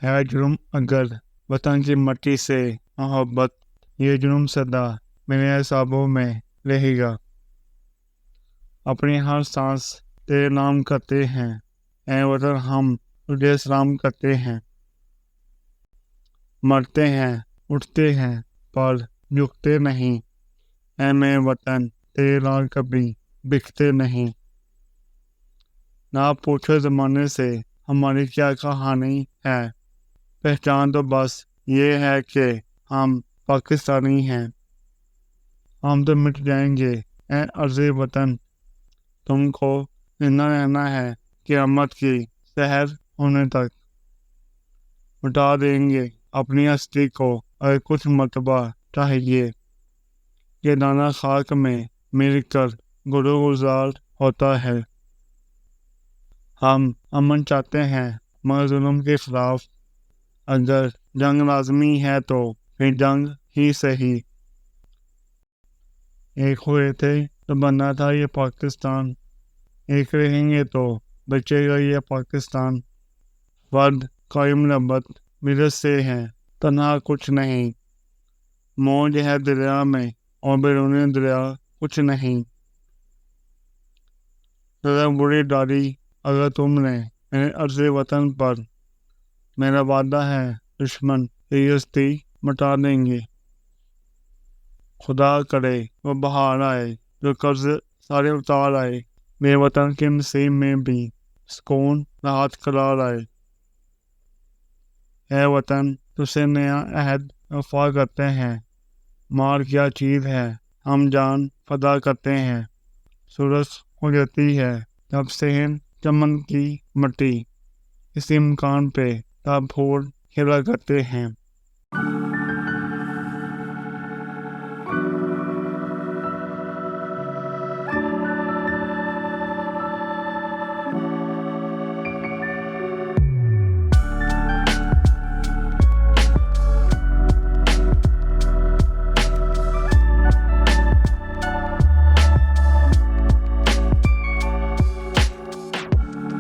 ہے جرم اگر وطن کی مٹی سے محبت، یہ جرم سدا میرے اعصابوں میں رہے گا۔ اپنی ہر سانس تیرے نام کرتے ہیں، اے وطن ہم تجھے سلام کرتے ہیں۔ مرتے ہیں اٹھتے ہیں پر جھکتے نہیں، اے میرے وطن تیرے لال کبھی بکتے نہیں۔ نہ پوچھو زمانے سے ہماری کیا کہانی ہے، پہچان تو بس یہ ہے کہ ہم پاکستانی ہیں۔ ہم تو مٹ جائیں گے اے عرضِ وطن، تم کو زندہ رہنا ہے قیامت کی سحر ہونے تک۔ مٹا دیں گے اپنی ہستی کو اگر کچھ مرتبہ چاہیے، یہ دانہ خاک میں مل کر گلوگزار ہوتا ہے۔ ہم امن چاہتے ہیں مگر ظلم کے خلاف، اگر جنگ لازمی ہے تو پھر جنگ ہی صحیح۔ ایک ہوئے تھے تو بننا تھا یہ پاکستان، ایک رہیں گے تو بچے گا یہ پاکستان۔ فرد قائم نبت ملت سے ہے تنہا کچھ نہیں، موج ہے دریا میں اور بیرون دریا کچھ نہیں۔ ذرا بری ڈالی اگر تم نے میرے عرضِ وطن پر، میرا وعدہ ہے دشمن کی ہستی مٹا دیں گے۔ خدا کرے وہ بہار آئے جو قرض سارے اتار آئے، میرے وطن کے نصیب میں بھی سکون راحت قرار آئے۔ اے وطن تجھ سے نیا عہد وفا کرتے ہیں، مار کیا چیز ہے ہم جان فدا کرتے ہیں۔ سورج ہو جاتی ہے جب صحن چمن کی مٹی، اسی مکان پہ تب پھول کھلا کرتے ہیں۔